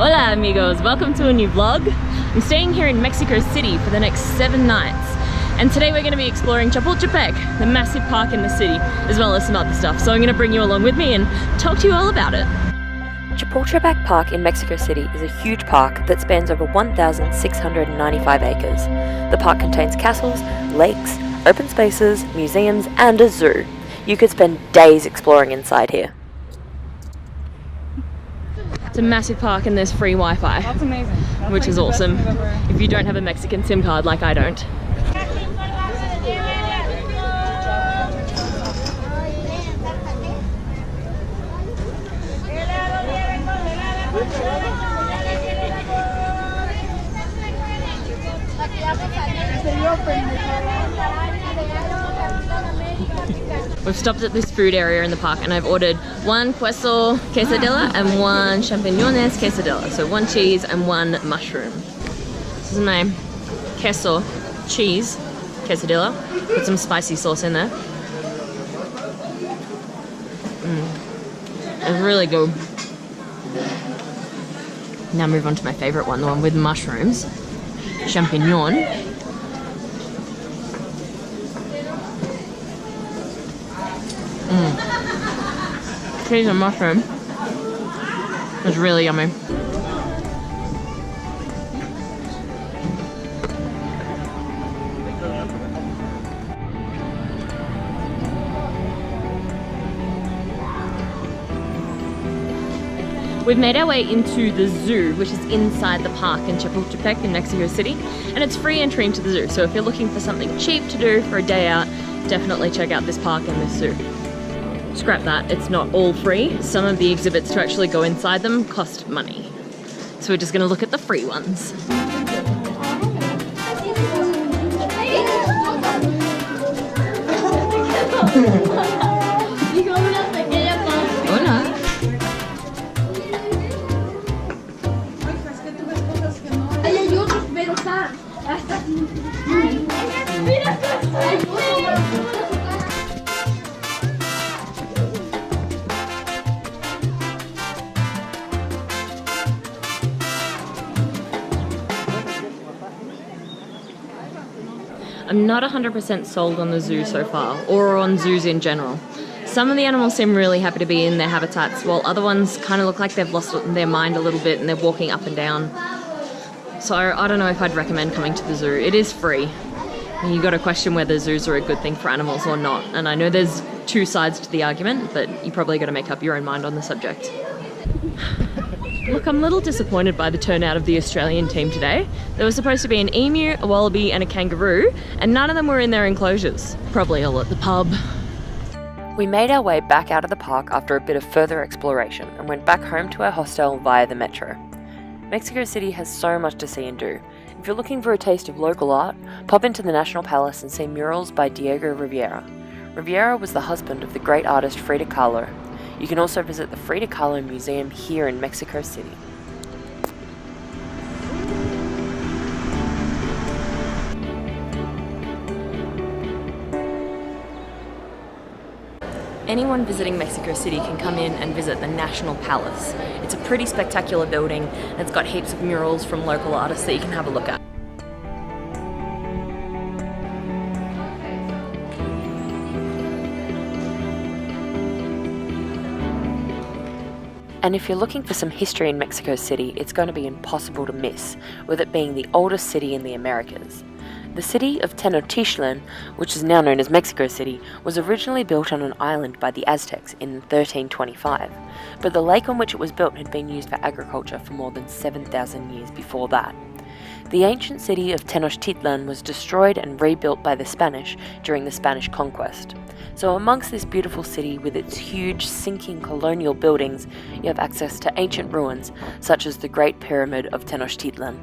Hola amigos, welcome to a new vlog. I'm staying here in Mexico City for the next 7 nights. And today we're going to be exploring Chapultepec, the massive park in the city, as well as some other stuff. So I'm going to bring you along with me and talk to you all about it. Chapultepec Park in Mexico City is a huge park that spans over 1,695 acres. The park contains castles, lakes, open spaces, museums, and a zoo. You could spend days exploring inside here. It's a massive park and there's free Wi-Fi. That's amazing. Which is awesome if you don't have a Mexican SIM card like I don't. We've stopped at this food area in the park and I've ordered 1 queso quesadilla and 1 champiñones quesadilla. So 1 cheese and 1 mushroom. This is my queso cheese quesadilla. Put some spicy sauce in there. It's really good. Now move on to my favorite one, the one with mushrooms. Champignon. Cheese and mushroom is really yummy. We've made our way into the zoo, which is inside the park in Chapultepec in Mexico City, and it's free entry into the zoo. So if you're looking for something cheap to do for a day out, definitely check out this park and this zoo. Scrap that, it's not all free. Some of the exhibits to actually go inside them cost money. So we're just gonna look at the free ones. Hola. I'm not 100% sold on the zoo so far, or on zoos in general. Some of the animals seem really happy to be in their habitats, while other ones kind of look like they've lost their mind a little bit and they're walking up and down. So I don't know if I'd recommend coming to the zoo. It is free. You got to question whether zoos are a good thing for animals or not. And I know there's 2 sides to the argument, but you probably got to make up your own mind on the subject. Look, I'm a little disappointed by the turnout of the Australian team today. There was supposed to be an emu, a wallaby and a kangaroo, and none of them were in their enclosures. Probably all at the pub. We made our way back out of the park after a bit of further exploration and went back home to our hostel via the metro. Mexico City has so much to see and do. If you're looking for a taste of local art, pop into the National Palace and see murals by Diego Rivera. Rivera was the husband of the great artist Frida Kahlo. You can also visit the Frida Kahlo Museum here in Mexico City. Anyone visiting Mexico City can come in and visit the National Palace. It's a pretty spectacular building and it's got heaps of murals from local artists that you can have a look at. And if you're looking for some history in Mexico City, it's going to be impossible to miss, with it being the oldest city in the Americas. The city of Tenochtitlan, which is now known as Mexico City, was originally built on an island by the Aztecs in 1325, but the lake on which it was built had been used for agriculture for more than 7,000 years before that. The ancient city of Tenochtitlan was destroyed and rebuilt by the Spanish during the Spanish conquest. So amongst this beautiful city with its huge sinking colonial buildings, you have access to ancient ruins such as the Great Pyramid of Tenochtitlan.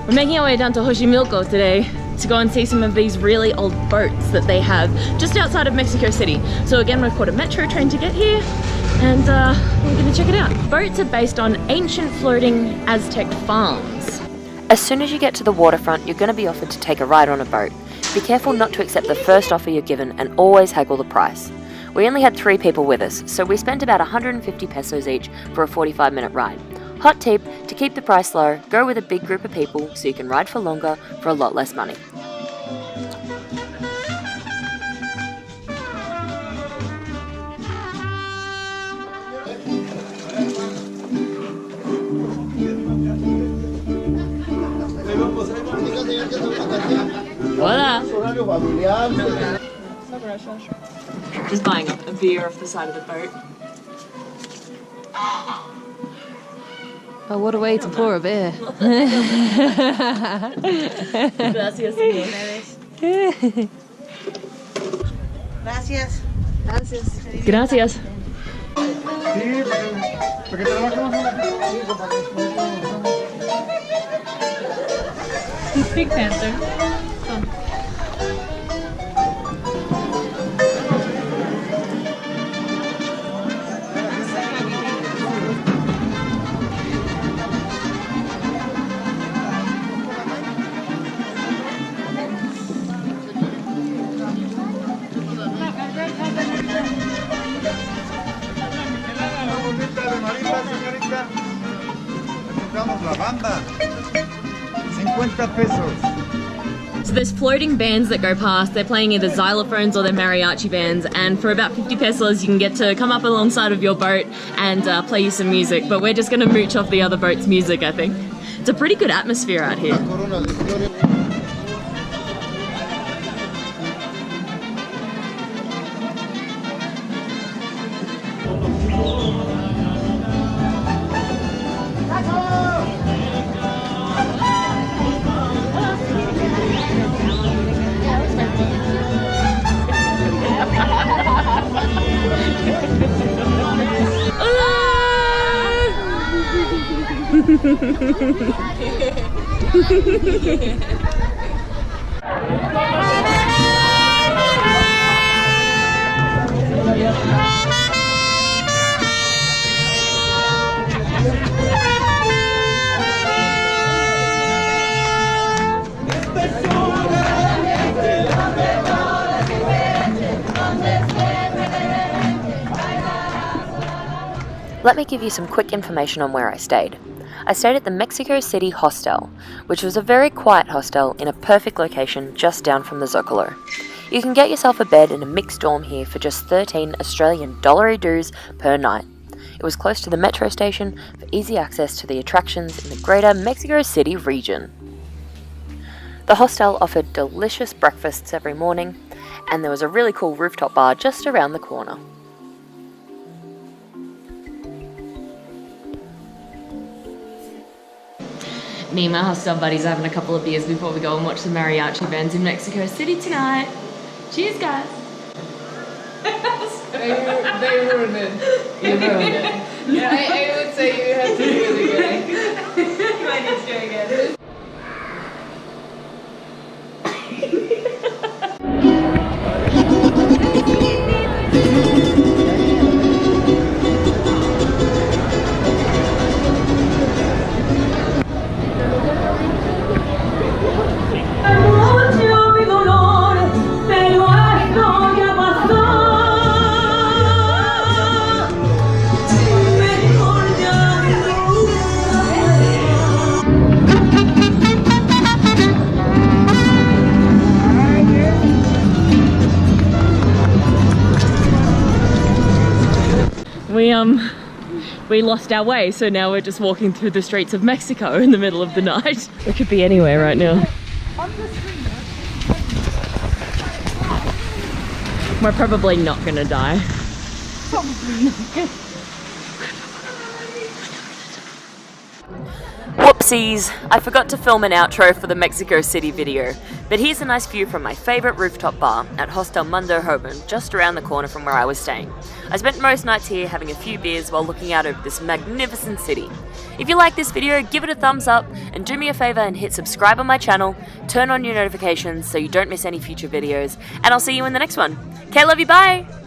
We're making our way down to Xochimilco today. to go and see some of these really old boats that they have just outside of Mexico City. So again, we've caught a metro train to get here, and we're gonna check it out. Boats are based on ancient floating Aztec farms. As soon as you get to the waterfront, you're going to be offered to take a ride on a boat. Be careful not to accept the first offer you're given and always haggle the price. We only had 3 people with us, so we spent about 150 pesos each for a 45-minute ride. Hot tip, to keep the price low, go with a big group of people so you can ride for longer for a lot less money. Hola! Just buying a beer off the side of the boat. Oh, what a way to pour a beer. Gracias, señor. Gracias. Gracias. Big Panther. La banda, 50 pesos. So there's floating bands that go past. They're playing either xylophones or they're mariachi bands, and for about 50 pesos you can get to come up alongside of your boat and play you some music. But we're just gonna mooch off the other boat's music, I think. It's a pretty good atmosphere out here. Let me give you some quick information on where I stayed. I stayed at the Mexico City Hostel, which was a very quiet hostel in a perfect location just down from the Zocalo. You can get yourself a bed in a mixed dorm here for just 13 Australian dollary dues per night. It was close to the metro station for easy access to the attractions in the greater Mexico City region. The hostel offered delicious breakfasts every morning, and there was a really cool rooftop bar just around the corner. Me and my hostel buddies are having a couple of beers before we go and watch the mariachi bands in Mexico City tonight. Cheers, guys. They ruined it. You ruined it. Yeah, I would say you have to do it again. You might need to do it again. We lost our way, so now we're just walking through the streets of Mexico in the middle of the night. We could be anywhere right now. We're probably not gonna die. Whoopsies! I forgot to film an outro for the Mexico City video, but here's a nice view from my favourite rooftop bar at Hostel Mundo Hoban, just around the corner from where I was staying. I spent most nights here having a few beers while looking out over this magnificent city. If you like this video, give it a thumbs up and do me a favor and hit subscribe on my channel, turn on your notifications so you don't miss any future videos, and I'll see you in the next one. Okay, love you, bye!